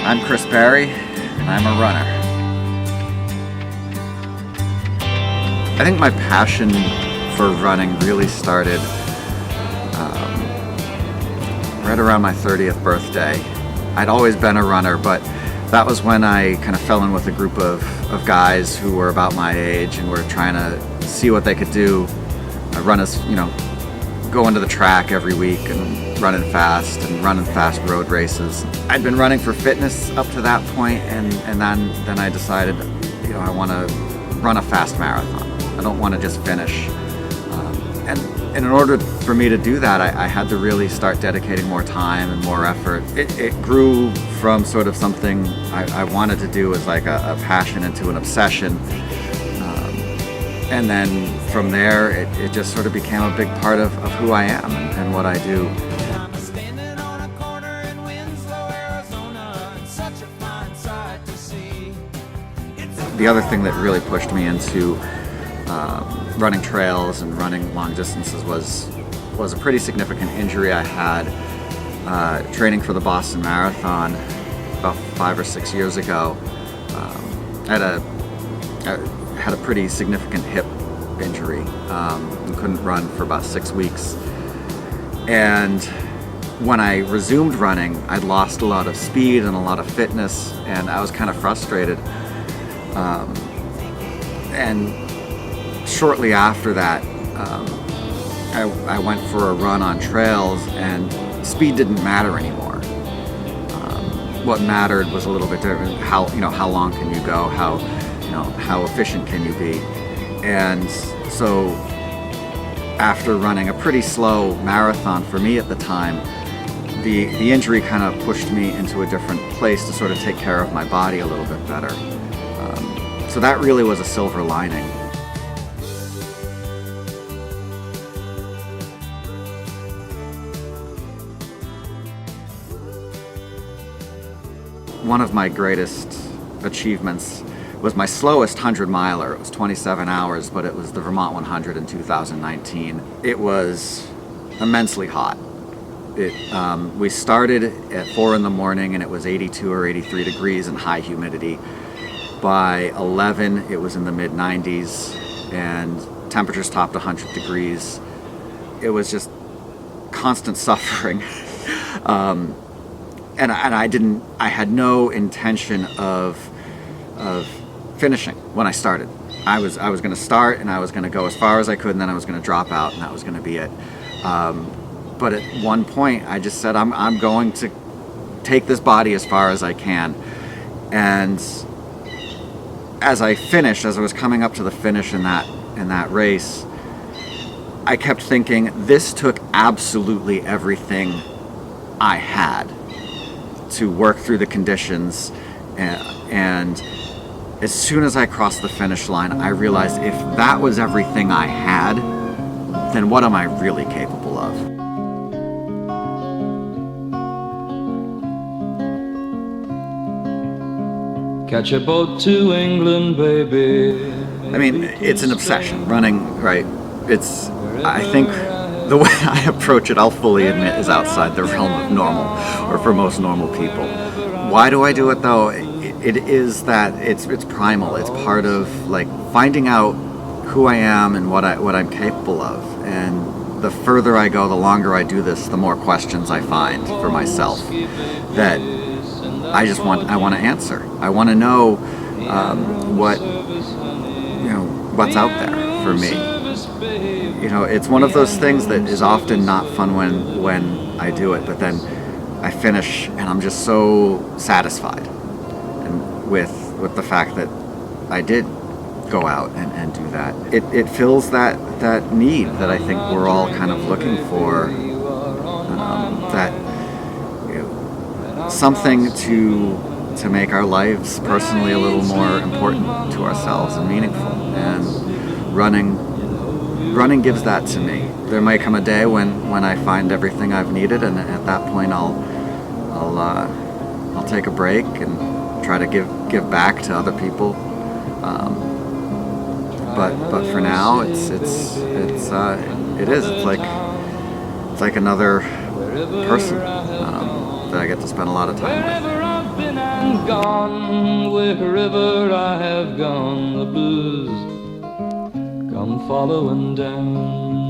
I'm Chris Barry, and I'm a runner. I think my passion for running really started right around my 30th birthday. I'd always been a runner, but that was when I kind of fell in with a group of guys who were about my age and were trying to see what they could do. Go into the track every week and running fast road races. I'd been running for fitness up to that point, and then I decided, I want to run a fast marathon. I don't want to just finish. And in order for me to do that, I had to really start dedicating more time and more effort. It grew from sort of something I wanted to do as like a passion into an obsession. And then from there, it just sort of became a big part of who I am and what I do. The other thing that really pushed me into running trails and running long distances was a pretty significant injury I had training for the Boston Marathon about 5 or 6 years ago. I had a pretty significant hip injury and couldn't run for about 6 weeks. And when I resumed running, I'd lost a lot of speed and a lot of fitness, and I was kind of frustrated. And shortly after that, I went for a run on trails, and speed didn't matter anymore. What mattered was a little bit different. How long can you go? How efficient can you be? And so after running a pretty slow marathon for me at the time, the injury kind of pushed me into a different place to sort of take care of my body a little bit better. So that really was a silver lining. One of my greatest achievements was my slowest 100-miler. It was 27 hours, but it was the Vermont 100 in 2019. It was immensely hot. We started at 4 in the morning, and it was 82 or 83 degrees and high humidity. By 11, it was in the mid-90s, and temperatures topped 100 degrees. It was just constant suffering. And I had no intention of finishing when I started. I was going to start, and I was going to go as far as I could, and then I was going to drop out, and that was going to be it. But at one point, I just said, I'm going to take this body as far as I can. And as I was coming up to the finish in that race, I kept thinking, this took absolutely everything I had to work through the conditions, and as soon as I crossed the finish line, I realized if that was everything I had, then what am I really capable of? Catch a boat to England, baby. I mean, it's an obsession, running, right? I think the way I approach it, I'll fully admit, is outside the realm of normal, or for most normal people. Why do I do it though? It is that it's primal. It's part of like finding out who I am and what I'm capable of. And the further I go, the longer I do this, the more questions I find for myself that I want to answer. I want to know what's out there for me. It's one of those things that is often not fun when I do it, but then I finish and I'm just so satisfied and with the fact that I did go out and do that. It fills that need that I think we're all kind of looking for, something to make our lives personally a little more important to ourselves and meaningful. And running gives that to me. There might come a day when I find everything I've needed, and at that point I'll take a break and try to give back to other people. But for now, it's like another person that I get to spend a lot of time with. on, wherever I have gone, the blues come following down.